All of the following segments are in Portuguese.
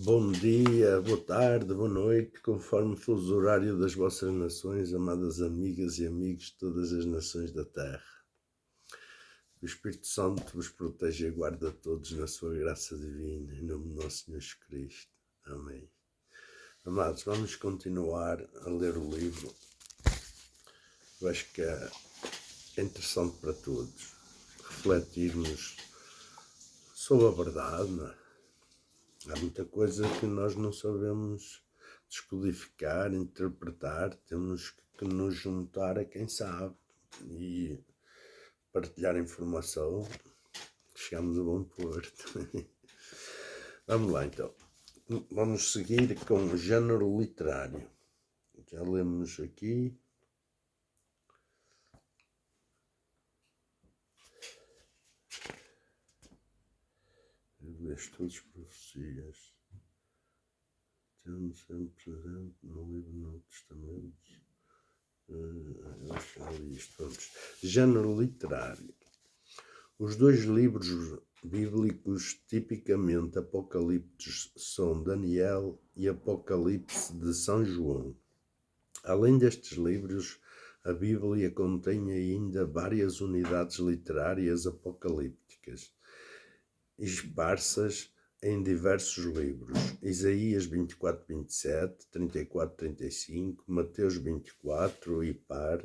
Bom dia, boa tarde, boa noite, conforme for o horário das vossas nações, amadas amigas e amigos de todas as nações da terra. O Espírito Santo vos proteja e guarda a todos na sua graça divina, em nome do nosso Senhor Jesus Cristo. Amém. Amados, vamos continuar a ler o livro. Eu acho que é interessante para todos refletirmos sobre a verdade, não é? Há muita coisa que nós não sabemos descodificar, interpretar, temos que nos juntar a quem sabe e partilhar informação, chegamos a bom porto. Vamos lá então, vamos seguir com o género literário. Já lemos aqui. Estudos, profecias, temos sempre presente no livro do Novo Testamento. Eu acho que já li isto. Vamos. Género literário. Os dois livros bíblicos tipicamente apocalípticos são Daniel e Apocalipse de São João. Além destes livros, a Bíblia contém ainda várias unidades literárias apocalípticas, esparsas em diversos livros: Isaías 24, 27, 34, 35, Mateus 24 e par,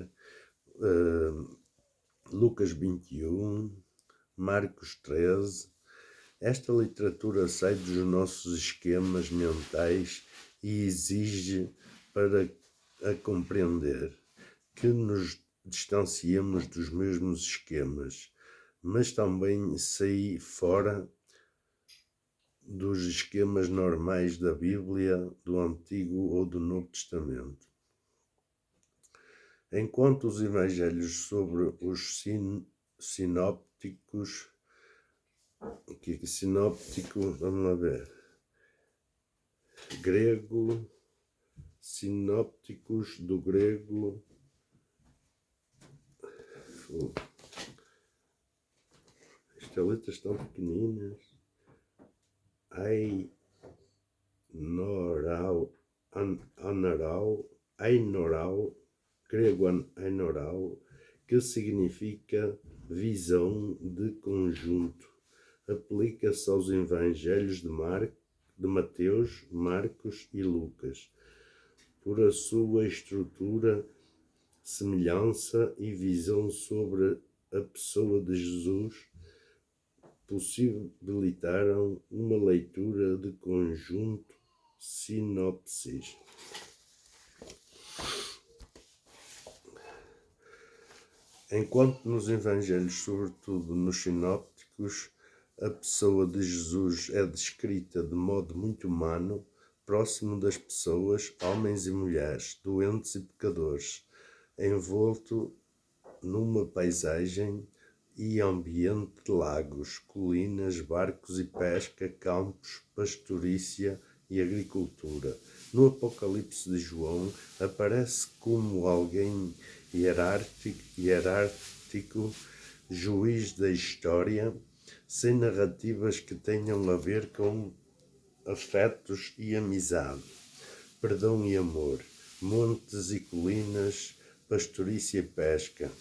Lucas 21, Marcos 13. Esta literatura sai dos nossos esquemas mentais e exige, para a compreender, que nos distanciemos dos mesmos esquemas, mas também sair fora dos esquemas normais da Bíblia, do Antigo ou do Novo Testamento. Enquanto os evangelhos sobre os sinópticos, sinóptico, vamos lá ver, grego, sinópticos do grego, estas letras estão pequeninas, Ainoral, grego Ainoral, que significa visão de conjunto. Aplica-se aos evangelhos de Mateus, Marcos e Lucas, por a sua estrutura, semelhança e visão sobre a pessoa de Jesus, possibilitaram uma leitura de conjunto, sinopses. Enquanto nos evangelhos, sobretudo nos sinópticos, a pessoa de Jesus é descrita de modo muito humano, próximo das pessoas, homens e mulheres, doentes e pecadores, envolto numa paisagem e ambiente de lagos, colinas, barcos e pesca, campos, pastorícia e agricultura. No Apocalipse de João, aparece como alguém hierárquico, juiz da história, sem narrativas que tenham a ver com afetos e amizade, perdão e amor, montes e colinas, pastorícia e pesca.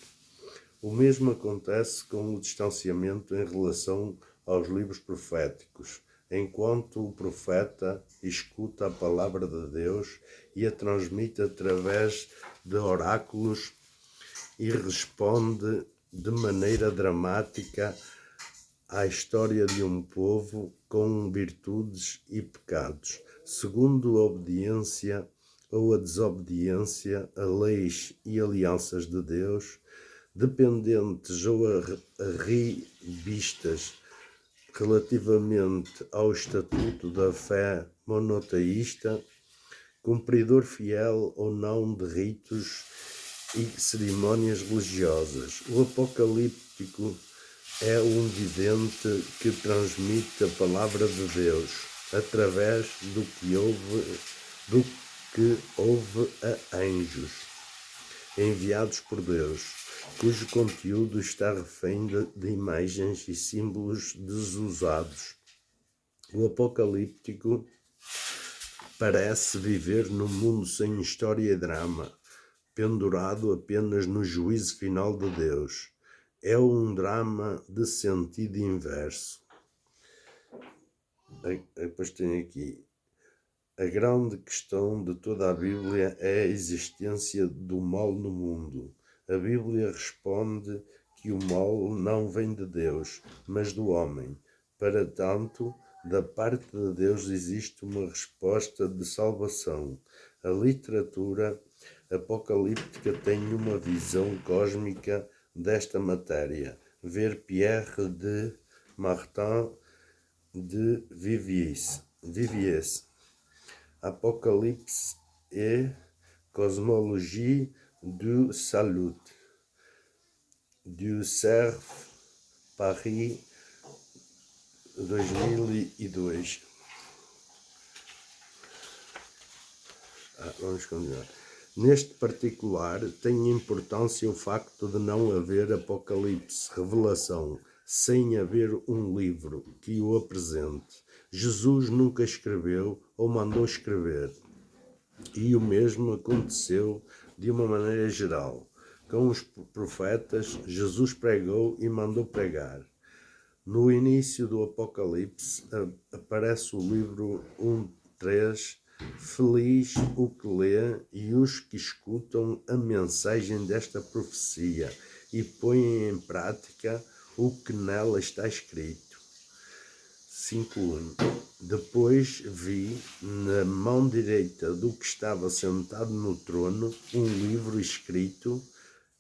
O mesmo acontece com o distanciamento em relação aos livros proféticos, enquanto o profeta escuta a palavra de Deus e a transmite através de oráculos e responde de maneira dramática à história de um povo com virtudes e pecados, segundo a obediência ou a desobediência a leis e alianças de Deus, dependentes ou revistas relativamente ao estatuto da fé monoteísta, cumpridor fiel ou não de ritos e cerimônias religiosas. O apocalíptico é um vidente que transmite a palavra de Deus através do que houve a anjos enviados por Deus, cujo conteúdo está refém de imagens e símbolos desusados. O apocalíptico parece viver num mundo sem história e drama, pendurado apenas no juízo final de Deus. É um drama de sentido inverso. Depois tem aqui: a grande questão de toda a Bíblia é a existência do mal no mundo. A Bíblia responde que o mal não vem de Deus, mas do homem. Para tanto, da parte de Deus existe uma resposta de salvação. A literatura apocalíptica tem uma visão cósmica desta matéria. Ver Pierre de Martin de Viviers. Apocalypse et cosmologie du salut, du Cerf, Paris, 2002. Vamos continuar. Neste particular, tem importância o facto de não haver apocalipse, revelação, sem haver um livro que o apresente. Jesus nunca escreveu ou mandou escrever. E o mesmo aconteceu de uma maneira geral. Com os profetas, Jesus pregou e mandou pregar. No início do Apocalipse aparece o livro 1:3. Feliz o que lê e os que escutam a mensagem desta profecia e põem em prática o que nela está escrito. 5:1. Depois vi na mão direita do que estava sentado no trono um livro escrito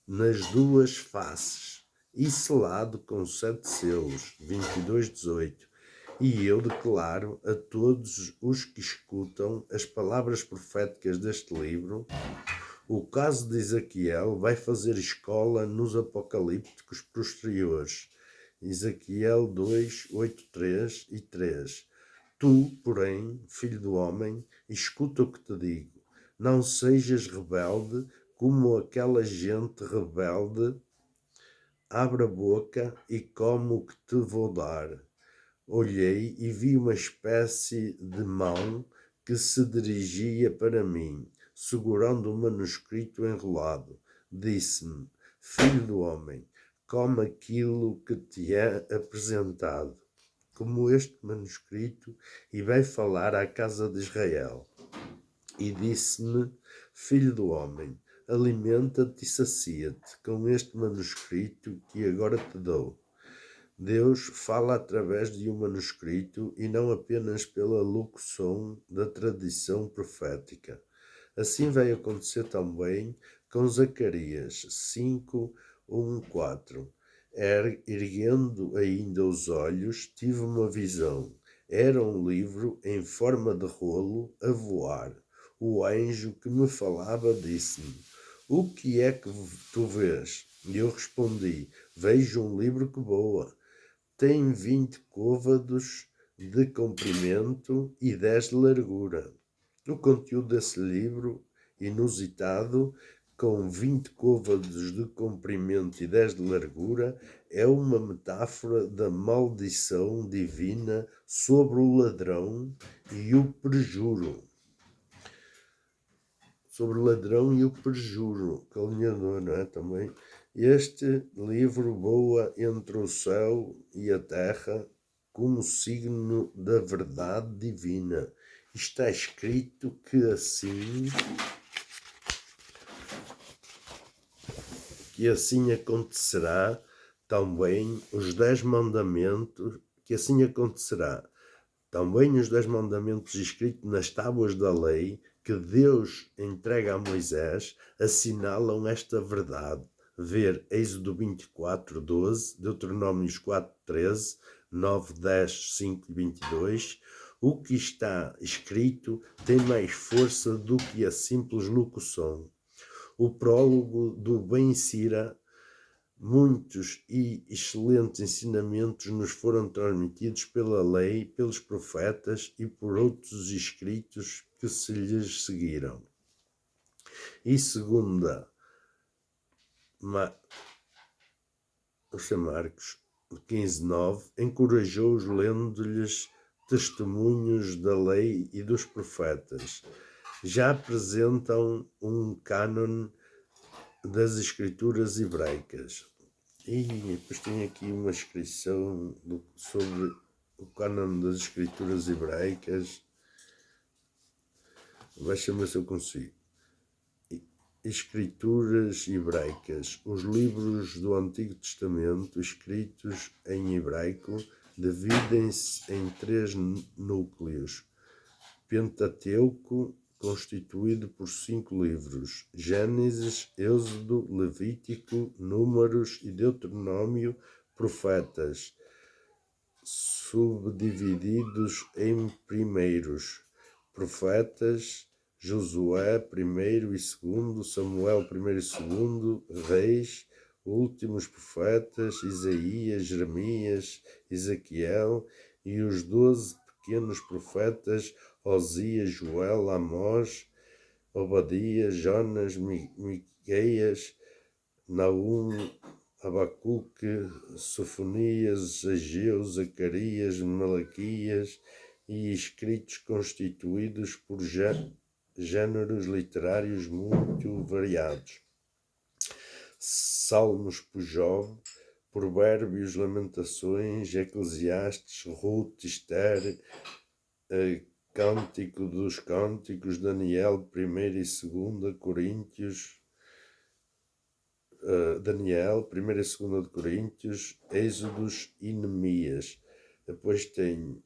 nas duas faces e selado com 7 selos. 22:18. E eu declaro a todos os que escutam as palavras proféticas deste livro: o caso de Ezequiel vai fazer escola nos apocalípticos posteriores. Ezequiel 2:8, 3 e 3. Tu, porém, filho do homem, escuta o que te digo. Não sejas rebelde como aquela gente rebelde. Abre a boca e come o que te vou dar. Olhei e vi uma espécie de mão que se dirigia para mim, segurando um manuscrito enrolado. Disse-me: filho do homem, come aquilo que te é apresentado, como este manuscrito, e vai falar à casa de Israel. E disse-me: filho do homem, alimenta-te e sacia-te com este manuscrito que agora te dou. Deus fala através de um manuscrito e não apenas pela locução da tradição profética. Assim vai acontecer também com Zacarias 5:1-4. Erguendo ainda os olhos, tive uma visão. Era um livro em forma de rolo a voar. O anjo que me falava disse-me: o que é que tu vês? E eu respondi: vejo um livro que voa. Tem 20 côvados de comprimento e 10 de largura. O conteúdo desse livro, inusitado, com 20 côvados de comprimento e 10 de largura, é uma metáfora da maldição divina sobre o ladrão e o perjuro. Sobre o ladrão e o perjuro, caluniador, não é? Também. Este livro voa entre o céu e a terra como signo da verdade divina. Está escrito que assim acontecerá também os 10 mandamentos, os 10 mandamentos escritos nas tábuas da lei que Deus entrega a Moisés assinalam esta verdade. Ver Êxodo 24:12, Deuteronômios 4:13, 9:10, 5 e 22. O que está escrito tem mais força do que a simples locução. O prólogo do Ben Sira: muitos e excelentes ensinamentos nos foram transmitidos pela lei, pelos profetas e por outros escritos que se lhes seguiram. E segunda Marcos 15:9, encorajou-os lendo-lhes testemunhos da lei e dos profetas. Já apresentam um cânon das escrituras hebraicas. E depois tem aqui uma inscrição sobre o cânon das escrituras hebraicas. Deixa-me ver se eu consigo. Escrituras hebraicas. Os livros do Antigo Testamento, escritos em hebraico, dividem-se em 3 núcleos. Pentateuco, constituído por 5 livros: Gênesis, Êxodo, Levítico, Números e Deuteronômio, profetas, subdivididos em primeiros, profetas, Josué primeiro e segundo, Samuel primeiro e segundo, Reis, últimos profetas, Isaías, Jeremias, Ezequiel e os 12 pequenos profetas, Osias, Joel, Amós, Obadias, Jonas, Miqueias, Naum, Abacuque, Sofonias, Ageu, Zacarias, Malaquias e escritos constituídos por géneros literários muito variados. Salmos por Job, Provérbios, Lamentações, Eclesiastes, Ruth, Esther, Cântico dos Cânticos, Daniel, 1 e 2 Coríntios, Daniel, 1 e 2 de Coríntios, Êxodos e Neemias. Depois tem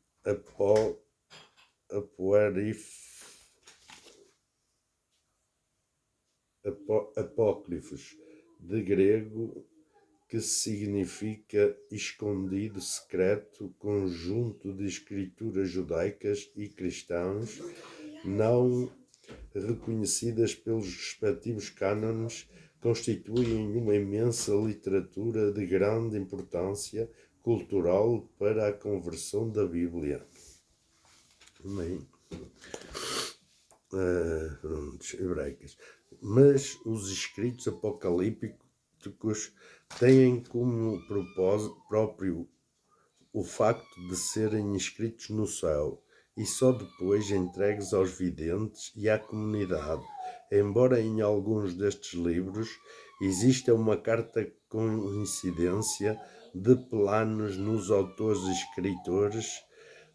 apócrifos, de grego, que significa escondido, secreto, conjunto de escrituras judaicas e cristãs não reconhecidas pelos respectivos cânones, constituem uma imensa literatura de grande importância cultural para a conversão da Bíblia. Bem, hebraicas. Mas os escritos apocalípticos têm como propósito próprio o facto de serem escritos no céu e só depois entregues aos videntes e à comunidade, embora em alguns destes livros exista uma carta coincidência de planos nos autores e escritores,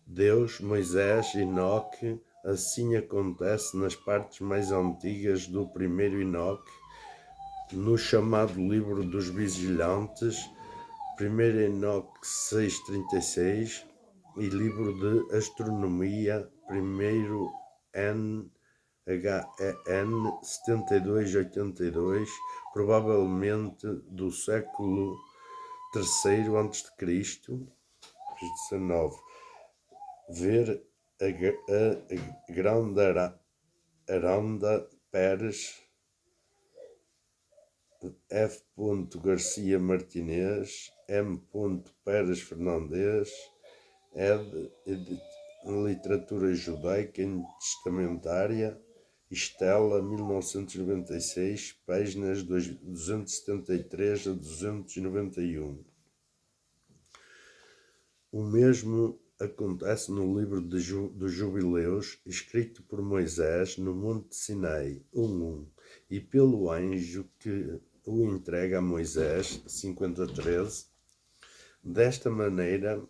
Deus, Moisés, Enoque. Assim acontece nas partes mais antigas do primeiro Enoque, no chamado Livro dos Vigilantes, 1 Enoque 6,36, e Livro de Astronomia, 1 NHEN 72,82, provavelmente do século III a.C., 19. Ver a Grande Aranda Pérez, F. Garcia Martinez, M. Pérez Fernandes, ed. Literatura Judaica Testamentária, Estela, 1996, páginas 273 a 291. O mesmo acontece no livro dos Jubileus, escrito por Moisés no Monte Sinai, 1:1, e pelo anjo que o entrega a Moisés, 50:13. Desta maneira,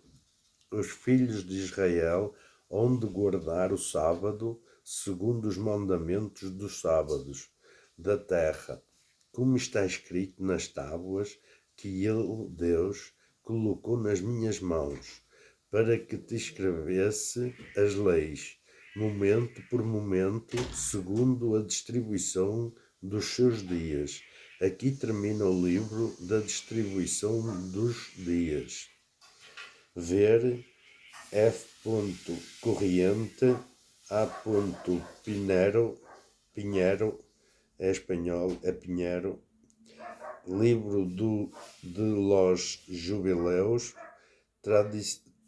os filhos de Israel hão de guardar o sábado, segundo os mandamentos dos sábados da terra, como está escrito nas tábuas que ele, Deus, colocou nas minhas mãos, para que te escrevesse as leis, momento por momento, segundo a distribuição dos seus dias. Aqui termina o livro da distribuição dos dias. Ver F. Corriente, A. Pinheiro, é espanhol, é Pinheiro, livro de los Jubileus,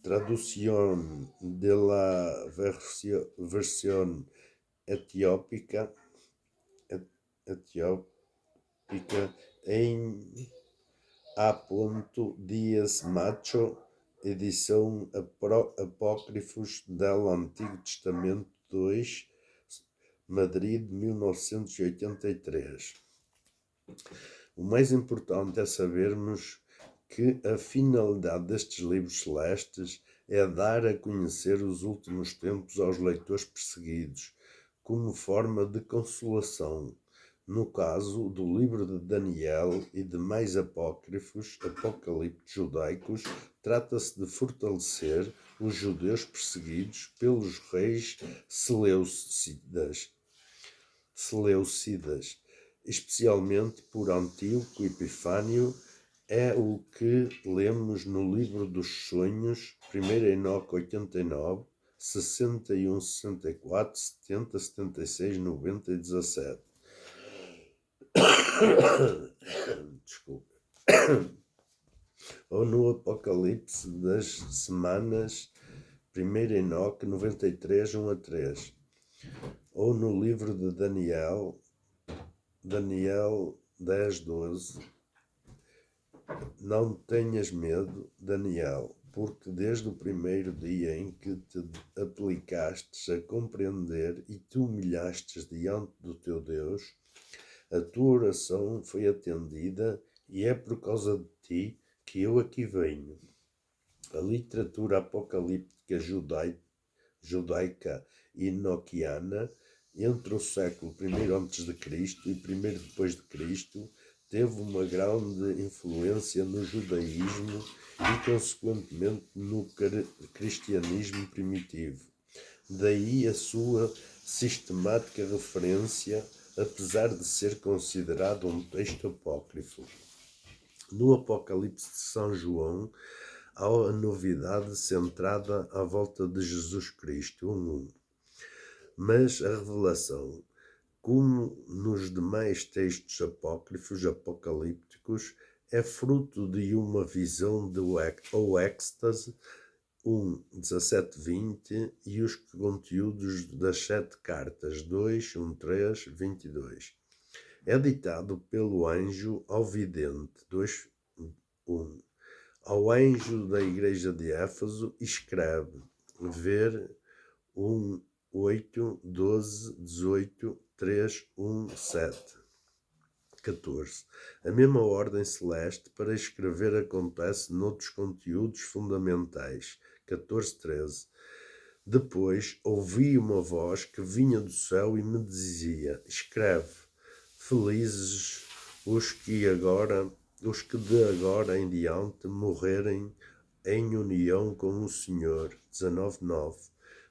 traducción de la versión etiópica em A. Dias Macho, edição Apócrifos del Antigo Testamento 2, Madrid, 1983. O mais importante é sabermos que a finalidade destes livros celestes é dar a conhecer os últimos tempos aos leitores perseguidos, como forma de consolação. No caso do livro de Daniel e demais apócrifos, apocaliptos judaicos, trata-se de fortalecer os judeus perseguidos pelos reis seleucidas, especialmente por Antíoco Epifânio. É o que lemos no livro dos sonhos, 1 Enoque 89, 61, 64, 70, 76, 90 e 17. Desculpa. Ou no Apocalipse das Semanas, 1 Enoque 93, 1 a 3. Ou no livro de Daniel 10, 12. Não tenhas medo, Daniel, porque desde o primeiro dia em que te aplicastes a compreender e te humilhastes diante do teu Deus, a tua oração foi atendida e é por causa de ti que eu aqui venho. A literatura apocalíptica judaica e enoquiana, entre o século I a.C. e I depois de Cristo, teve uma grande influência no judaísmo e, consequentemente, no cristianismo primitivo. Daí a sua sistemática referência, apesar de ser considerado um texto apócrifo. No Apocalipse de São João, há a novidade centrada à volta de Jesus Cristo, 1:1. Mas a revelação, como nos demais textos apócrifos apocalípticos, é fruto de uma visão ou êxtase, 17, 20, e os conteúdos das 7 cartas, 2, 3, 22. É ditado pelo anjo ao vidente, 2, 1. Ao anjo da igreja de Éfeso escreve, ver 1, 8, 12, 18, 3, 1, 7. 14. A mesma ordem celeste para escrever acontece noutros conteúdos fundamentais. 14, 13. Depois ouvi uma voz que vinha do céu e me dizia, escreve, felizes os que de agora em diante morrerem em união com o Senhor. 19:9.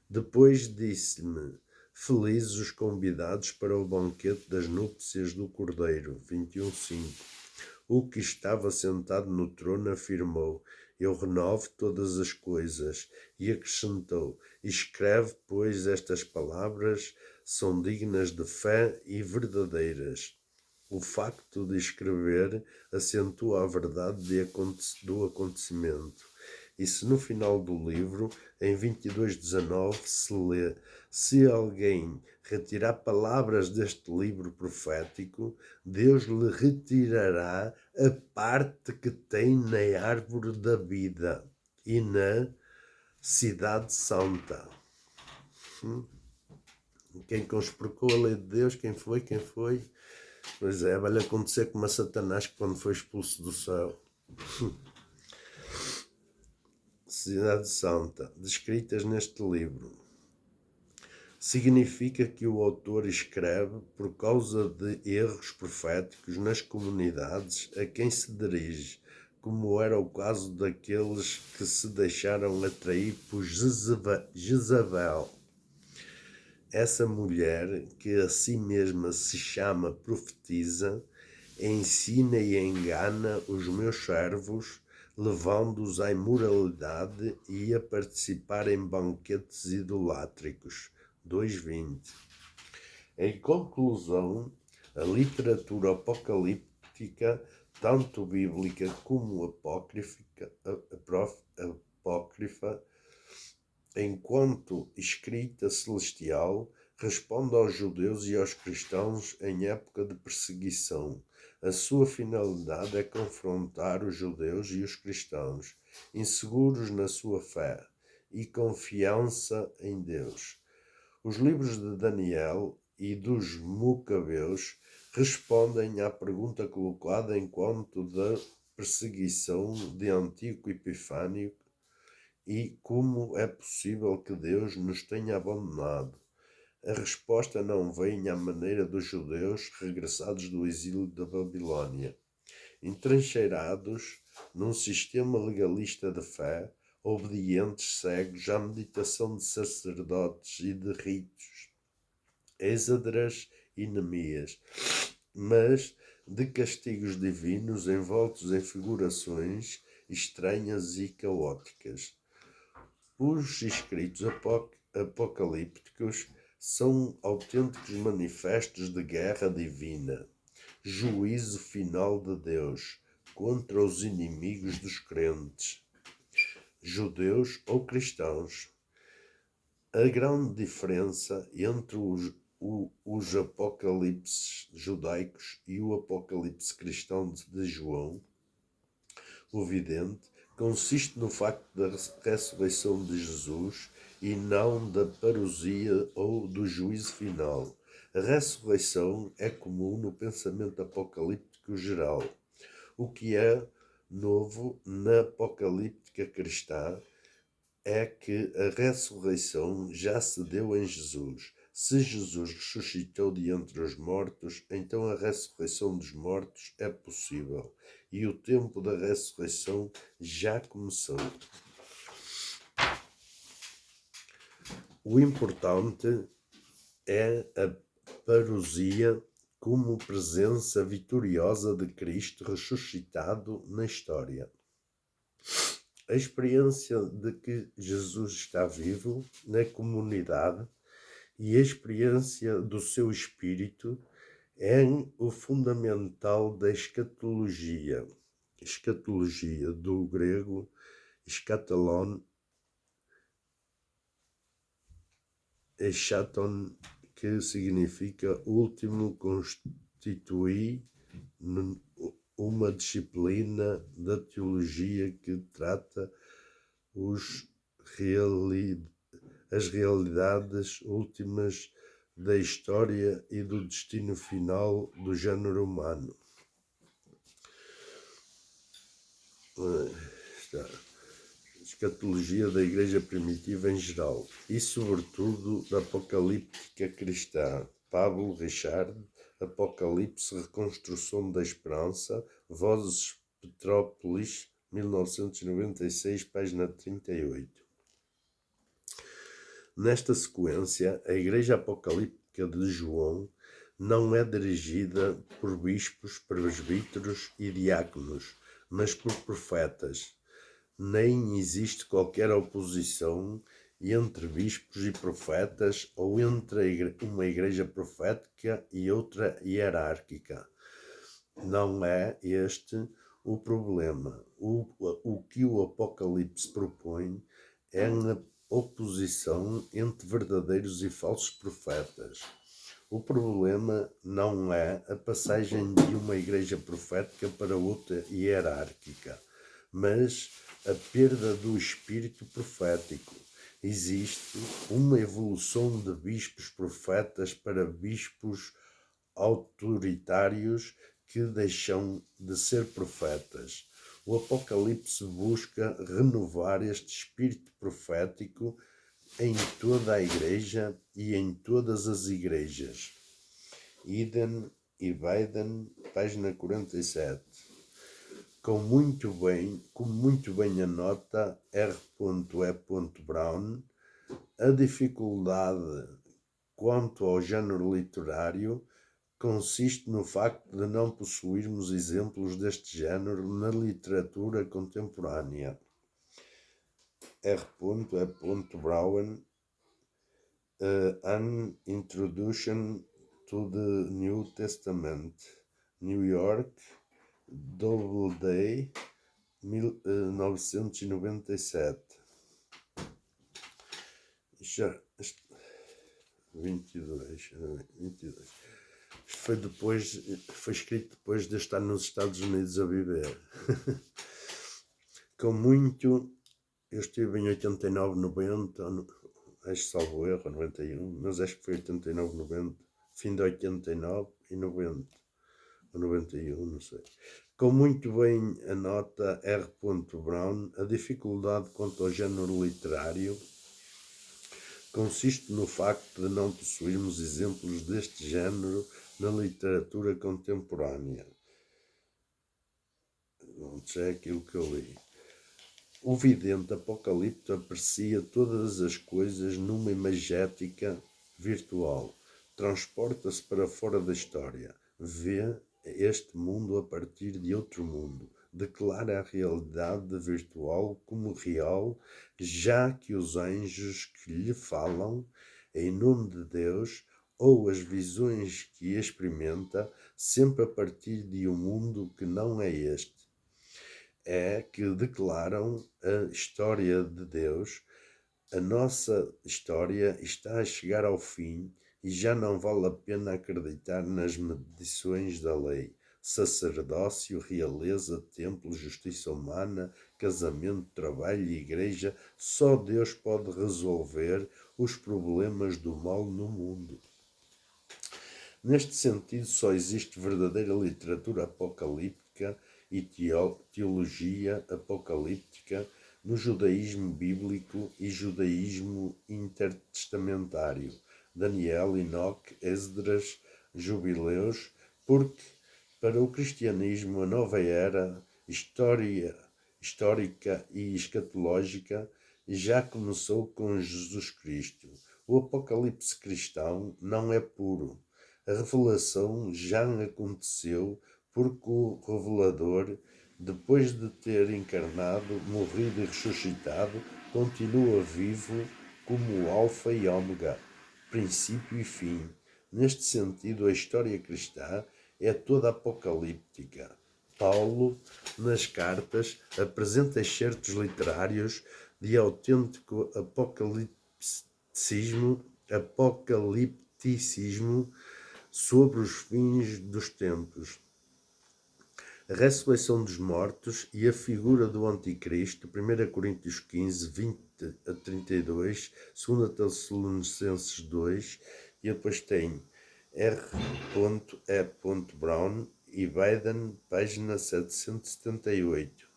Depois disse-me, felizes os convidados para o banquete das núpcias do Cordeiro. 21:5. O que estava sentado no trono afirmou, eu renovo todas as coisas, e acrescentou, escreve, pois estas palavras são dignas de fé e verdadeiras. O facto de escrever acentua a verdade do acontecimento. E se no final do livro, em 22:19, se lê, se alguém retirar palavras deste livro profético, Deus lhe retirará a parte que tem na árvore da vida e na cidade santa. Quem conspurcou a lei de Deus, quem foi? Pois é, vai-lhe acontecer como a Satanás quando foi expulso do céu. Cidade Santa, descritas neste livro. Significa que o autor escreve por causa de erros proféticos nas comunidades a quem se dirige, como era o caso daqueles que se deixaram atrair por Jezabel. Essa mulher, que a si mesma se chama profetiza, ensina e engana os meus servos, levando-os à imoralidade e a participar em banquetes idolátricos. 2:20. Em conclusão, a literatura apocalíptica, tanto bíblica como apócrifa, enquanto escrita celestial, responde aos judeus e aos cristãos em época de perseguição, A sua finalidade é confrontar os judeus e os cristãos, inseguros na sua fé e confiança em Deus. Os livros de Daniel e dos Macabeus respondem à pergunta colocada enquanto da perseguição de Antíoco Epifânio e como é possível que Deus nos tenha abandonado. A resposta não vem à maneira dos judeus regressados do exílio da Babilônia, entrincheirados num sistema legalista de fé, obedientes cegos à meditação de sacerdotes e de ritos, Êxadras e Neemias, mas de castigos divinos envoltos em figurações estranhas e caóticas. Os escritos apocalípticos são autênticos manifestos de guerra divina, juízo final de Deus contra os inimigos dos crentes, judeus ou cristãos. A grande diferença entre os apocalipses judaicos e o apocalipse cristão de João, o vidente, consiste no facto da ressurreição de Jesus e não da parousia ou do juízo final. A ressurreição é comum no pensamento apocalíptico geral. O que é novo na apocalíptica cristã é que a ressurreição já se deu em Jesus. Se Jesus ressuscitou de entre os mortos, então a ressurreição dos mortos é possível. E o tempo da ressurreição já começou. O importante é a parousia como presença vitoriosa de Cristo ressuscitado na história. A experiência de que Jesus está vivo na comunidade e a experiência do seu espírito é o fundamental da escatologia. Escatologia, do grego eschatalon, eschaton, que significa último, constitui uma disciplina da teologia que trata as realidades últimas da história e do destino final do género humano. Escatologia da Igreja Primitiva em geral e, sobretudo, da apocalíptica cristã. Pablo Richard, Apocalipse, Reconstrução da Esperança, Vozes Petrópolis, 1996, página 38. Nesta sequência, a Igreja Apocalíptica de João não é dirigida por bispos, presbíteros e diáconos, mas por profetas. Nem existe qualquer oposição entre bispos e profetas ou entre uma igreja profética e outra hierárquica. Não é este o problema. O que o Apocalipse propõe é a oposição entre verdadeiros e falsos profetas. O problema não é a passagem de uma igreja profética para outra hierárquica, mas a perda do espírito profético. Existe uma evolução de bispos profetas para bispos autoritários que deixam de ser profetas. O Apocalipse busca renovar este espírito profético em toda a igreja e em todas as igrejas. Eden e Biden, página 47. Como muito bem anota R.E. Brown, a dificuldade quanto ao género literário consiste no facto de não possuirmos exemplos deste género na literatura contemporânea. R.E. Brown, An Introduction to the New Testament, New York, Doubleday, 1997. 22. Isto foi escrito depois de eu estar nos Estados Unidos a viver. Com muito, eu estive em 89, 90, acho que salvo erro, 91, mas acho que foi 89, 90, fim de 89 e 90, ou 91, não sei. Com muito bem anota R. Brown, a dificuldade quanto ao género literário consiste no facto de não possuirmos exemplos deste género na literatura contemporânea. Isso é aquilo que eu li. O vidente apocalipto aprecia todas as coisas numa imagética virtual. Transporta-se para fora da história. Vê este mundo a partir de outro mundo. Declara a realidade virtual como real, já que os anjos que lhe falam em nome de Deus ou as visões que experimenta sempre a partir de um mundo que não é este. É que declaram a história de Deus. A nossa história está a chegar ao fim e já não vale a pena acreditar nas medições da lei. Sacerdócio, realeza, templo, justiça humana, casamento, trabalho e igreja, só Deus pode resolver os problemas do mal no mundo. Neste sentido, só existe verdadeira literatura apocalíptica e teologia apocalíptica no judaísmo bíblico e judaísmo intertestamentário, Daniel, Enoque, Esdras, Jubileus, porque para o cristianismo a nova era histórica e escatológica já começou com Jesus Cristo. O apocalipse cristão não é puro. A revelação já aconteceu porque o revelador, depois de ter encarnado, morrido e ressuscitado, continua vivo como o Alfa e Ômega, princípio e fim. Neste sentido, a história cristã é toda apocalíptica. Paulo, nas cartas, apresenta excertos literários de autêntico apocalipticismo sobre os fins dos tempos. A ressurreição dos mortos e a figura do Anticristo, 1 Coríntios 15, 20 a 32, 2 Tessalonicenses 2, e depois tem R. E. Brown e Biden, página 778.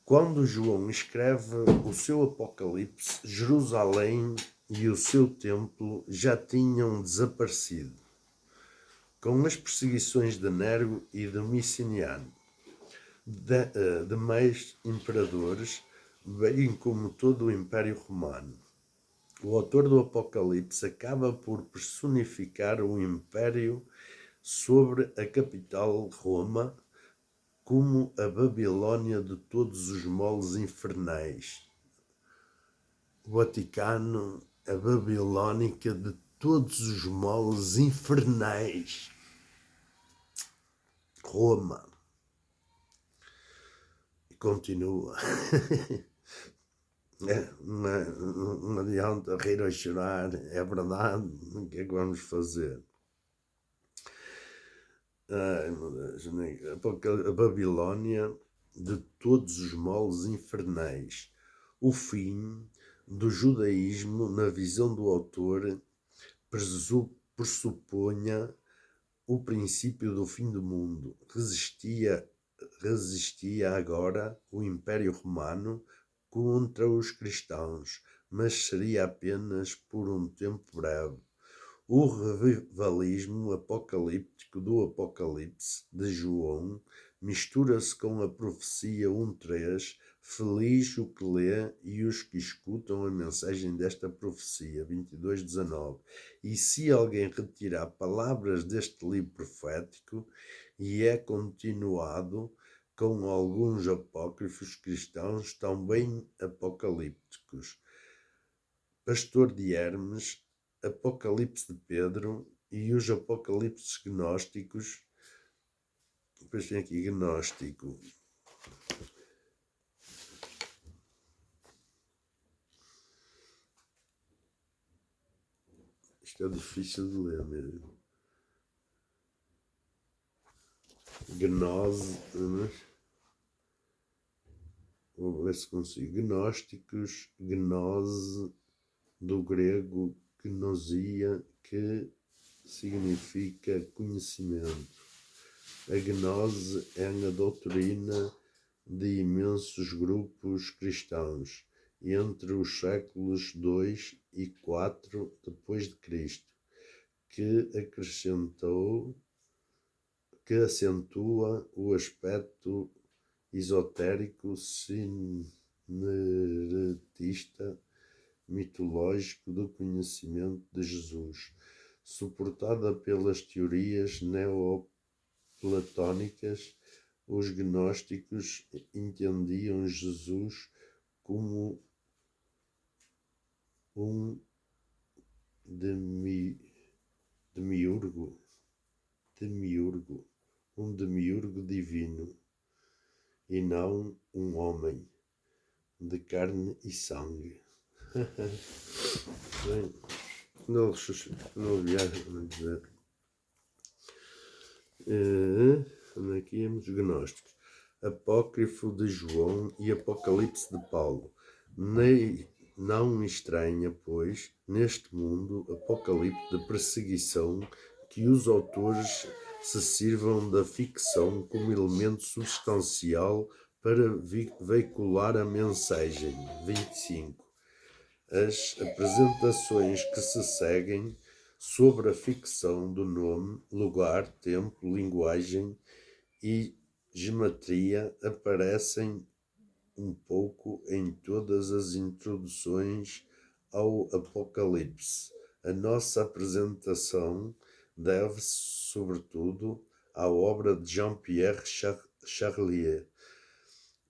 Quando João escreve o seu Apocalipse, Jerusalém e o seu templo já tinham desaparecido. Com as perseguições de Nero e Domiciano, demais imperadores, bem como todo o Império Romano. O autor do Apocalipse acaba por personificar o Império sobre a capital Roma como a Babilônia de todos os moles infernais. O Vaticano, a Babilônica de todos os moles infernais. Roma. E continua. Não adianta rir ou chorar, é verdade. O que é que vamos fazer? A Babilônia de todos os moles infernais. O fim do judaísmo, na visão do autor, pressupunha o princípio do fim do mundo. Resistia agora o Império Romano contra os cristãos, mas seria apenas por um tempo breve. O revivalismo apocalíptico do Apocalipse de João mistura-se com a profecia 1.3, feliz o que lê e os que escutam a mensagem desta profecia, 22.19. E se alguém retirar palavras deste livro profético, e é continuado com alguns apócrifos cristãos também apocalípticos. Pastor de Hermes, Apocalipse de Pedro e os Apocalipses gnósticos. Depois tem aqui gnóstico. Isto é difícil de ler mesmo. gnose, vou ver se consigo, gnósticos, gnose, do grego gnosia, que significa conhecimento. A gnose é a doutrina de imensos grupos cristãos entre os séculos II e IV depois de Cristo, que acentua o aspecto esotérico, sineretista, mitológico do conhecimento de Jesus, suportada pelas teorias neoplatónicas. Os gnósticos entendiam Jesus como um demiurgo, um demiurgo divino, e não um homem de carne e sangue. Bem, não viajo, dizer. Onde aqui temos gnósticos. Apócrifo de João e Apocalipse de Paulo. Não estranha, pois, neste mundo apocalipse de perseguição, que os autores se sirvam da ficção como elemento substancial para veicular a mensagem. 25. As apresentações que se seguem sobre a ficção do nome, lugar, tempo, linguagem e geometria aparecem um pouco em todas as introduções ao Apocalipse. A nossa apresentação deve-se, sobretudo, à obra de Jean-Pierre Charlier.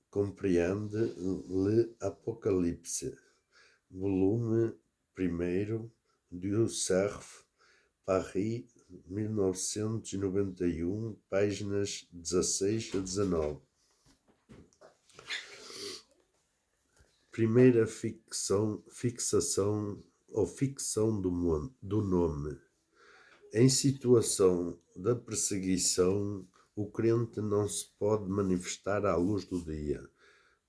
Compreende l'Apocalypse, volume 1 du Cerf, Paris, 1991, páginas 16 a 19. Primeira fixação ou ficção do nome. Em situação da perseguição, o crente não se pode manifestar à luz do dia,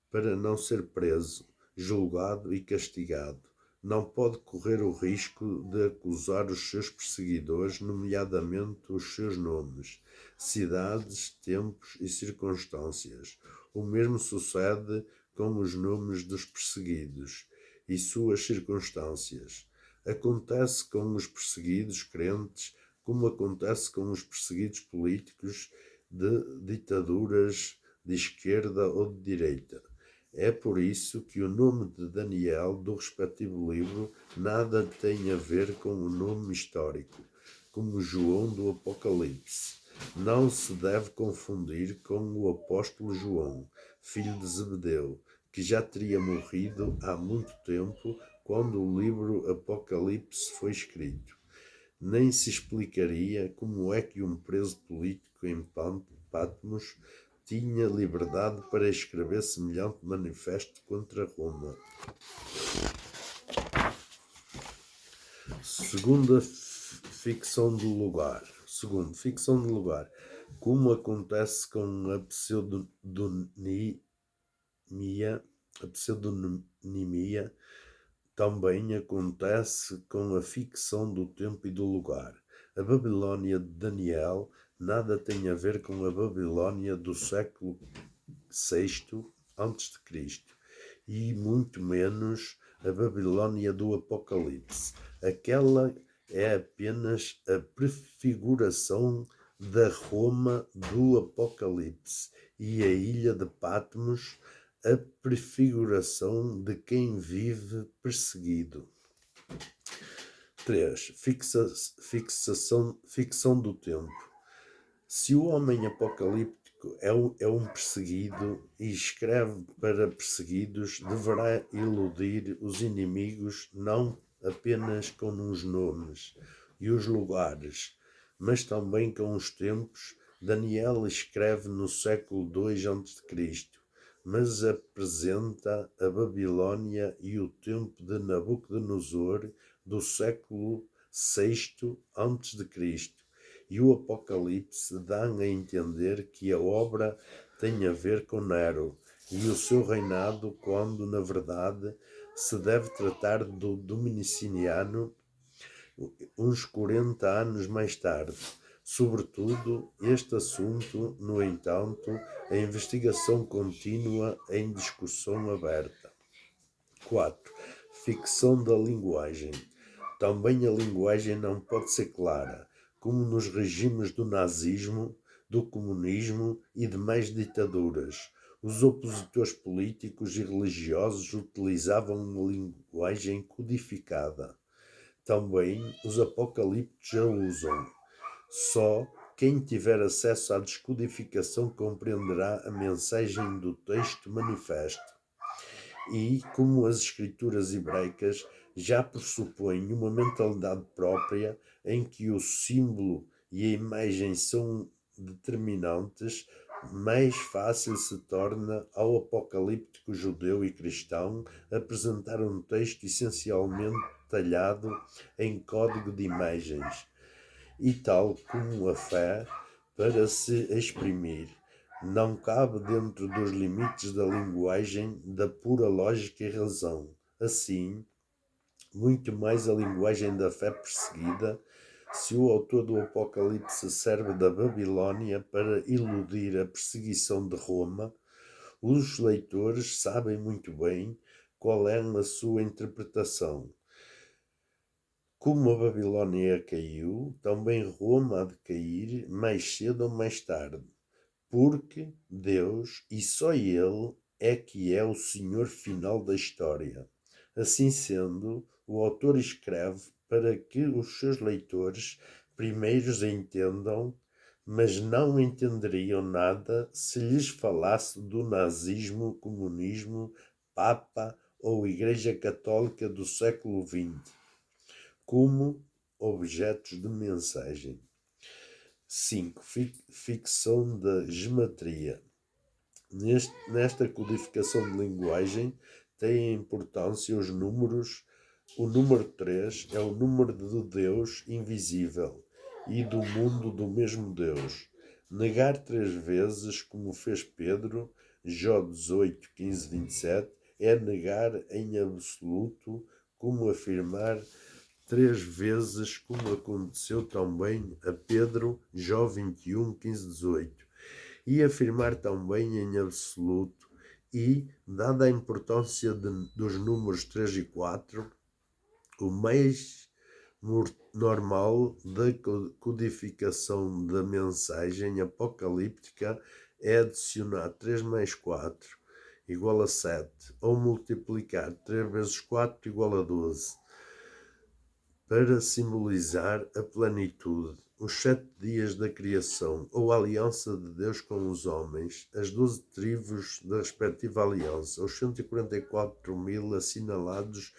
para não ser preso, julgado e castigado. Não pode correr o risco de acusar os seus perseguidores, nomeadamente os seus nomes, cidades, tempos e circunstâncias. O mesmo sucede com os nomes dos perseguidos e suas circunstâncias. Acontece com os perseguidos crentes, como acontece com os perseguidos políticos de ditaduras de esquerda ou de direita. É por isso que o nome de Daniel do respectivo livro nada tem a ver com o nome histórico, como João do Apocalipse. Não se deve confundir com o apóstolo João, filho de Zebedeu, que já teria morrido há muito tempo quando o livro Apocalipse foi escrito. Nem se explicaria como é que um preso político em Patmos tinha liberdade para escrever semelhante manifesto contra Roma. Segunda ficção do lugar. Segundo, ficção do lugar. Como acontece com a pseudonimia, também acontece com a ficção do tempo e do lugar. A Babilônia de Daniel nada tem a ver com a Babilônia do século VI a.C. e muito menos a Babilônia do Apocalipse. Aquela é apenas a prefiguração da Roma do Apocalipse e a ilha de Patmos a prefiguração de quem vive perseguido. 3. Ficção do tempo. Se o homem apocalíptico é um perseguido e escreve para perseguidos, deverá iludir os inimigos não apenas com os nomes e os lugares, mas também com os tempos. Daniel escreve no século II a.C., mas apresenta a Babilônia e o tempo de Nabucodonosor do século VI a.C., e o Apocalipse dão a entender que a obra tem a ver com Nero e o seu reinado, quando, na verdade, se deve tratar do Dominiciano uns 40 anos mais tarde. Sobretudo, este assunto, no entanto, a investigação contínua em discussão aberta. 4. Ficção da linguagem. Também a linguagem não pode ser clara, como nos regimes do nazismo, do comunismo e demais ditaduras. Os opositores políticos e religiosos utilizavam uma linguagem codificada. Também os apocalípticos a usam. Só quem tiver acesso à descodificação compreenderá a mensagem do texto manifesto. E, como as escrituras hebraicas já pressupõem uma mentalidade própria em que o símbolo e a imagem são determinantes, mais fácil se torna ao apocalíptico judeu e cristão apresentar um texto essencialmente talhado em código de imagens, e tal como a fé, para se exprimir, não cabe dentro dos limites da linguagem da pura lógica e razão. Assim, muito mais a linguagem da fé perseguida, se o autor do Apocalipse serve da Babilônia para iludir a perseguição de Roma, os leitores sabem muito bem qual é a sua interpretação. Como a Babilônia caiu, também Roma há de cair mais cedo ou mais tarde, porque Deus, e só Ele, é que é o Senhor final da história. Assim sendo, o autor escreve para que os seus leitores primeiros entendam, mas não entenderiam nada se lhes falasse do nazismo, comunismo, Papa ou Igreja Católica do século XX, como objetos de mensagem. 5. Ficção da gematria. Nesta codificação de linguagem têm importância os números. O número 3 é o número de Deus invisível e do mundo do mesmo Deus. Negar 3 vezes, como fez Pedro, Jó 18, 15, 27, é negar em absoluto, como afirmar 3 vezes, como aconteceu também a Pedro, Jó 21, 15, 18, e afirmar também em absoluto, e, dada a importância dos números 3 e 4, o mais normal da codificação da mensagem apocalíptica é adicionar 3 mais 4 igual a 7, ou multiplicar 3 vezes 4 igual a 12, para simbolizar a plenitude, os 7 dias da criação, ou a aliança de Deus com os homens, as 12 tribos da respectiva aliança, os 144.000 assinalados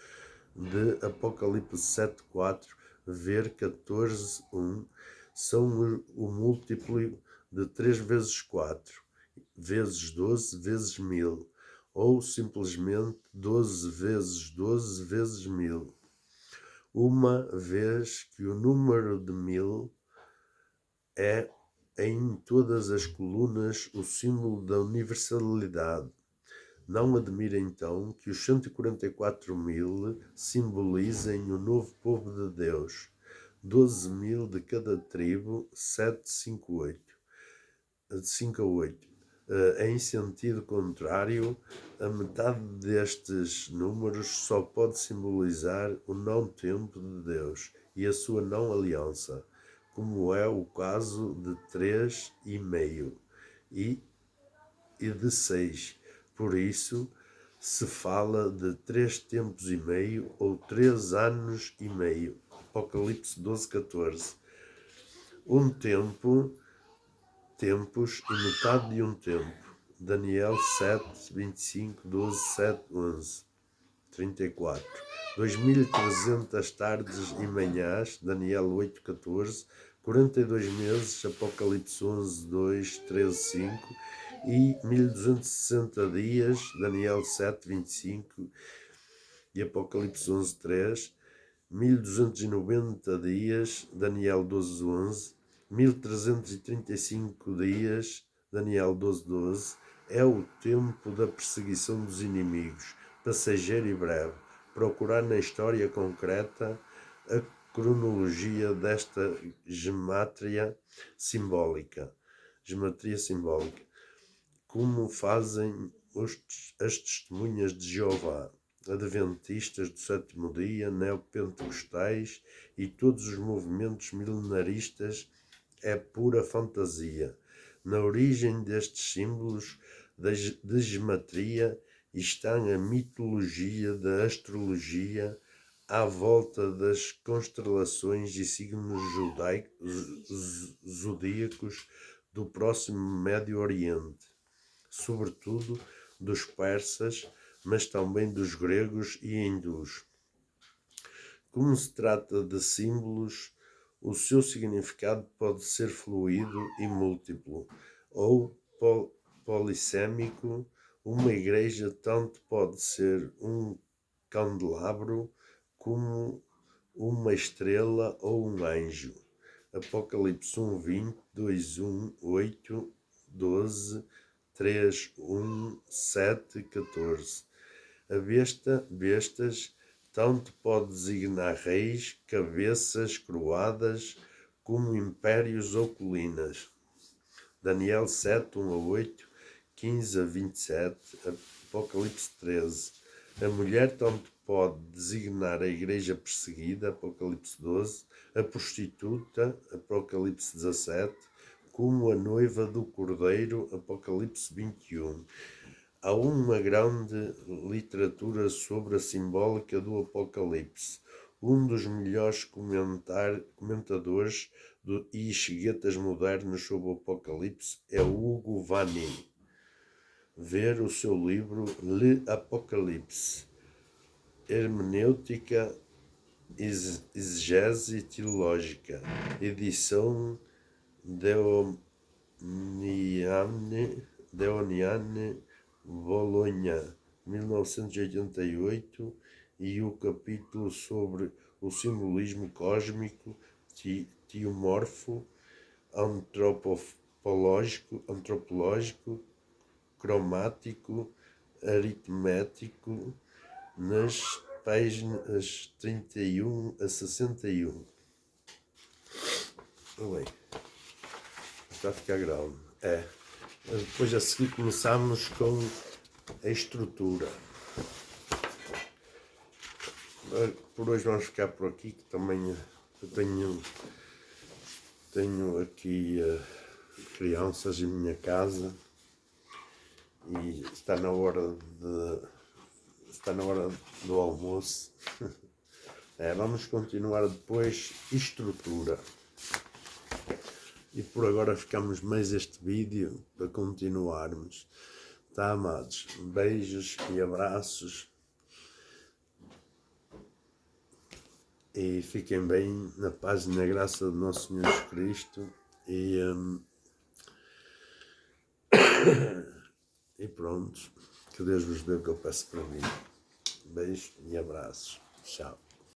de Apocalipse 7.4, ver 14.1, são o múltiplo de 3 vezes 4, vezes 12, vezes 1000, ou simplesmente 12 vezes 12 vezes 1000. Uma vez que o número de 1000 é em todas as colunas o símbolo da universalidade. Não admira então que os 144.000 simbolizem o novo povo de Deus, 12.000 de cada tribo, 7, 5 a 8. Em sentido contrário, a metade destes números só pode simbolizar o não tempo de Deus e a sua não aliança, como é o caso de 3,5 e de 6. Por isso, se fala de 3 tempos e meio ou 3 anos e meio. Apocalipse 12:14. Um tempo, tempos e metade de um tempo. Daniel 7, 25, 12, 7, 11, 34. 2.300 tardes e manhãs, Daniel 8, 14. 42 meses, Apocalipse 11, 2, 13, 5. E 1.260 dias, Daniel 7, 25 e Apocalipse 11, 3. 1.290 dias, Daniel 12, 11. 1335 dias, Daniel 12:12, é o tempo da perseguição dos inimigos, passageiro e breve. Procurar na história concreta a cronologia desta gematria simbólica. Como fazem as testemunhas de Jeová, adventistas do sétimo dia, neopentecostais e todos os movimentos milenaristas, é pura fantasia. Na origem destes símbolos de gematria está a mitologia da astrologia à volta das constelações e signos zodíacos do próximo Médio Oriente, sobretudo dos persas, mas também dos gregos e hindus. Como se trata de símbolos, o seu significado pode ser fluido e múltiplo, ou polissêmico. Uma igreja tanto pode ser um candelabro como uma estrela ou um anjo. Apocalipse 1:20, 2:1, 8, 12, 3:1, 7, 14. A bestas, tanto pode designar reis, cabeças coroadas, como impérios ou colinas. Daniel 7:1-8, 15-27, Apocalipse 13. A mulher tanto pode designar a igreja perseguida, Apocalipse 12, a prostituta, Apocalipse 17, como a noiva do Cordeiro, Apocalipse 21. Há uma grande literatura sobre a simbólica do Apocalipse. Um dos melhores comentadores e exegetas modernos sobre o Apocalipse é Hugo Vanni. Ver o seu livro Le Apocalypse, Hermenêutica, Exegese Teológica, edição Deoniane, Bolonha, 1988, e o capítulo sobre o simbolismo cósmico, teomorfo, antropológico, cromático, aritmético, nas páginas 31-61. Bem, está a ficar grande. Depois a seguir começamos com a estrutura. Por hoje vamos ficar por aqui, que também eu tenho aqui crianças em minha casa e está na hora do almoço. Vamos continuar depois estrutura. E por agora ficamos mais este vídeo para continuarmos. Tá, amados? Beijos e abraços. E fiquem bem na paz e na graça do nosso Senhor Jesus Cristo. E pronto. Que Deus vos dê o que eu peço para mim. Beijos e abraços. Tchau.